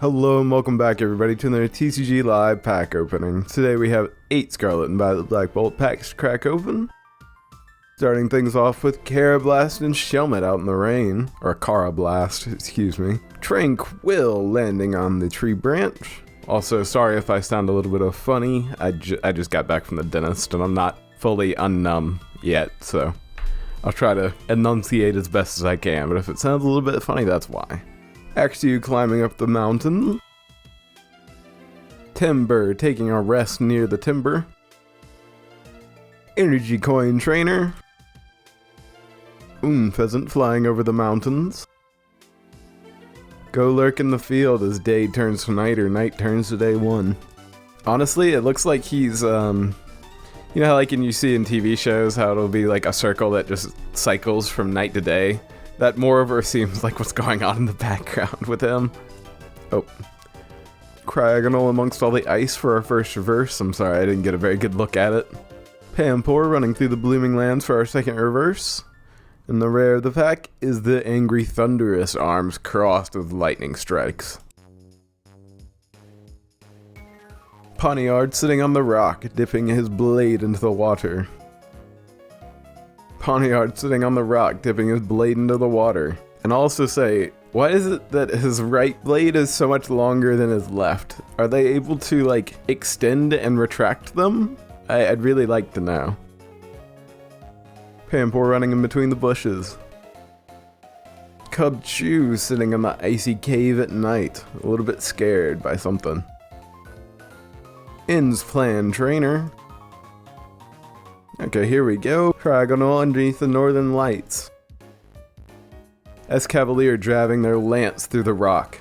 Hello and welcome back everybody to another TCG live pack opening. Today we have 8 Scarlet and Violet Black Bolt packs to crack open. Starting things off with Carablast and Shelmet out in the rain, or Carablast, excuse me. Tranquil landing on the tree branch. Also, sorry if I sound a little bit funny, I just got back from the dentist and I'm not fully unnumb yet, so I'll try to enunciate as best as I can, but if it sounds a little bit funny, that's why. Axew climbing up the mountain. Timber taking a rest near the timber. Energy Coin Trainer. Pheasant flying over the mountains. Go lurk in the field as day turns to night or night turns to day one. Honestly, it looks like he's, you know how like you see in TV shows how it'll be like a circle that just cycles from night to day? That moreover seems like what's going on in the background with him. Oh. Cryogonal amongst all the ice for our first reverse. I'm sorry, I didn't get a very good look at it. Pampor running through the blooming lands for our second reverse. And the rare of the pack is the Angry Thunderous, arms crossed with lightning strikes. Poniard sitting on the rock, dipping his blade into the water. Poniard sitting on the rock, dipping his blade into the water. And I'll also say, why is it that his right blade is so much longer than his left? Are they able to, like, extend and retract them? I'd really like to know. Pampor running in between the bushes. Cub Chew sitting in the icy cave at night, a little bit scared by something. In's Plan Trainer. Okay, here we go. Cryogonal underneath the northern lights. Escavalier jabbing their lance through the rock.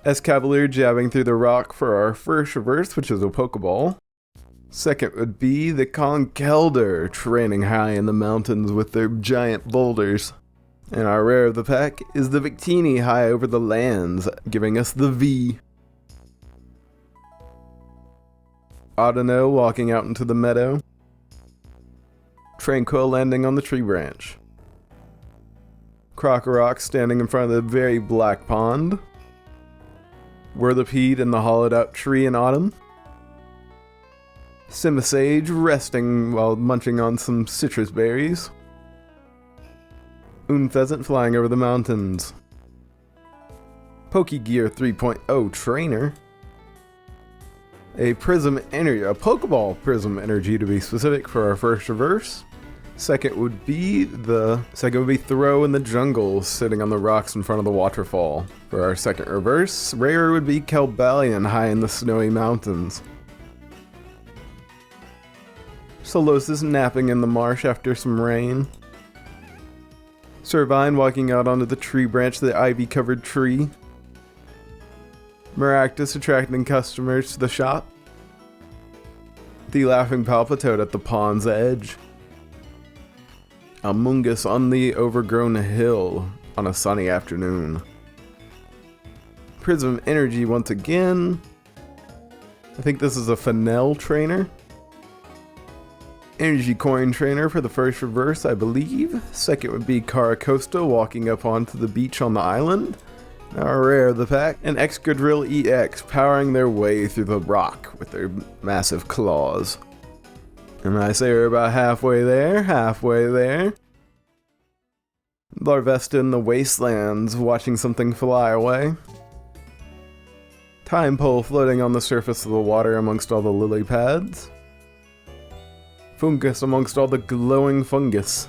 Escavalier jabbing through the rock for our first reverse, which is a Pokeball. Second would be the Conkeldurr, training high in the mountains with their giant boulders. And our rare of the pack is the Victini high over the lands, giving us the V. Audino walking out into the meadow. Tranquil landing on the tree branch. Crocorock standing in front of the very black pond. Whirlipede in the hollowed out tree in autumn. Simisage resting while munching on some citrus berries. Pheasant flying over the mountains. Pokegear 3.0 Trainer. A Prism Energy, a Pokeball Prism Energy to be specific for our first reverse. Second would be Throw in the Jungle, sitting on the rocks in front of the waterfall. For our second reverse, rare would be Kelbalion high in the snowy mountains. Solosis napping in the marsh after some rain. Servine walking out onto the tree branch of the ivy-covered tree. Maractus attracting customers to the shop. The Laughing Palpitoad at the pond's edge. Amoonguss on the overgrown hill on a sunny afternoon. Prism Energy once again. I think this is a Fennel Trainer. Energy Coin Trainer for the first reverse, I believe. Second would be Caracosta walking up onto the beach on the island. Our rare of the pack, and Excadrill EX powering their way through the rock with their massive claws. And I say we're about halfway there. Larvesta in the wastelands, watching something fly away. Time Pole floating on the surface of the water amongst all the lily pads. Fungus amongst all the glowing fungus.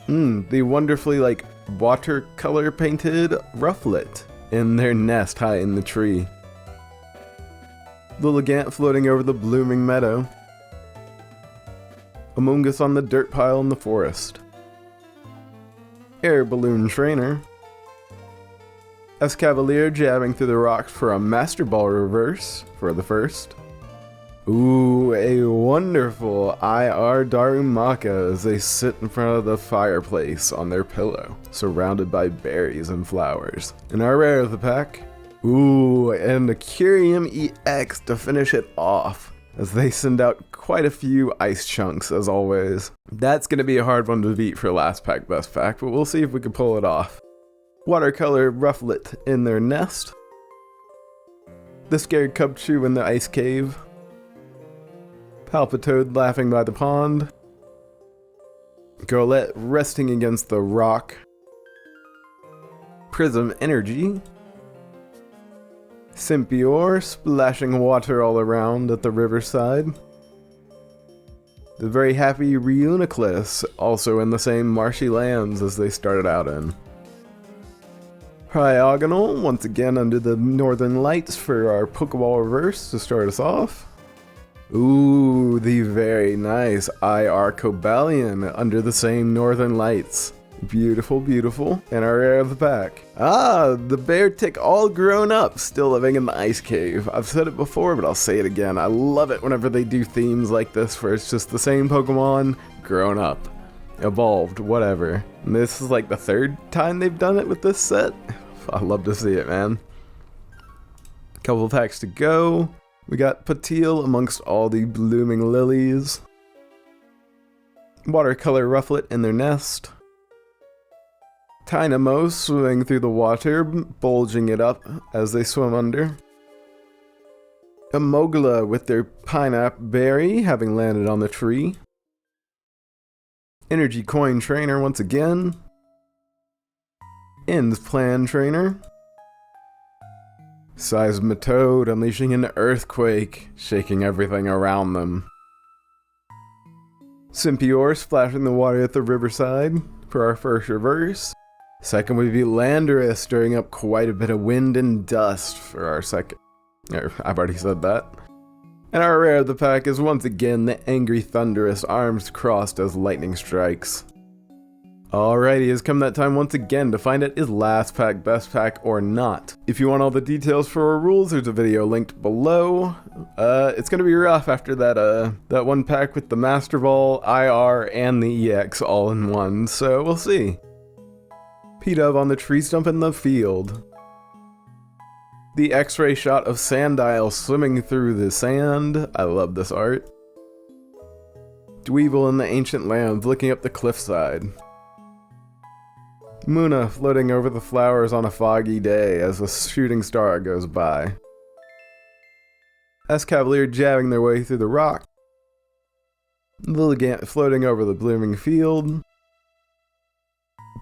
The wonderfully, watercolor painted Rufflet in their nest high in the tree. Lilligant floating over the blooming meadow. Amoonguss on the dirt pile in the forest. Air Balloon Trainer. Escavalier jabbing through the rocks for a Master Ball reverse for the first. Ooh, a wonderful IR Darumaka as they sit in front of the fireplace on their pillow, surrounded by berries and flowers. And our rare of the pack, ooh, and a Curium EX to finish it off, as they send out quite a few ice chunks as always. That's going to be a hard one to beat for last pack best pack, but we'll see if we can pull it off. Watercolor Rufflet in their nest. The scared Cubchoo in the ice cave. Palpitoad laughing by the pond. Scrlet resting against the rock. Prism Energy. Sympior splashing water all around at the riverside. The very happy Reuniclus, also in the same marshy lands as they started out in. Priogonal, once again under the northern lights for our Pokeball reverse to start us off. Ooh, the very nice IR Cobalion under the same northern lights. Beautiful, beautiful. And our rare of the pack. Ah, the Beartic all grown up, still living in the ice cave. I've said it before, but I'll say it again. I love it whenever they do themes like this where it's just the same Pokemon grown up, evolved, whatever. And this is like the third time they've done it with this set. I love to see it, man. Couple of packs to go. We got Patil amongst all the blooming lilies. Watercolor Rufflet in their nest. Tynamo swimming through the water, bulging it up as they swim under. Amogla with their pineapple berry having landed on the tree. Energy Coin Trainer once again. Ends Plan Trainer. Seismitoad unleashing an earthquake, shaking everything around them. Sympior splashing the water at the riverside for our first reverse. Second would be Landorus stirring up quite a bit of wind and dust for our second. I've already said that. And our rare of the pack is once again the Angry Thunderous, arms crossed as lightning strikes. Alrighty, it's come that time once again to find out is last pack best pack or not. If you want all the details for our rules, there's a video linked below. It's gonna be rough after that one pack with the Master Ball, IR, and the EX all in one, so we'll see. P-Dove on the tree stump in the field. The X-ray shot of Sandile swimming through the sand. I love this art. Dweevil in the ancient lands looking up the cliffside. Muna floating over the flowers on a foggy day as a shooting star goes by. Escavalier jabbing their way through the rock. Lilligant floating over the blooming field.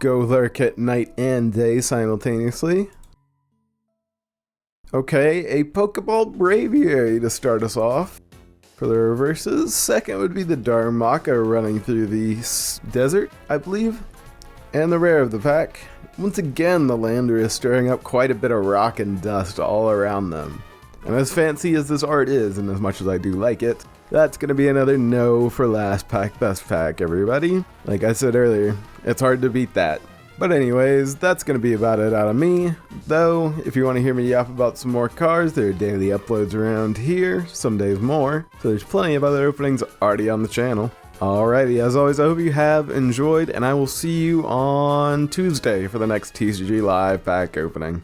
Go lurk at night and day simultaneously. Okay, a Pokeball Braviary to start us off. For the reverses, second would be the Darmaka running through the desert, I believe. And the rare of the pack, once again the Landorus stirring up quite a bit of rock and dust all around them. And as fancy as this art is, and as much as I do like it, that's going to be another no for last pack best pack, everybody. Like I said earlier, it's hard to beat that. But anyways, that's going to be about it out of me. Though, if you want to hear me yap about some more cards, there are daily uploads around here, some days more. So there's plenty of other openings already on the channel. Alrighty, as always, I hope you have enjoyed, and I will see you on Tuesday for the next TCG Live pack opening.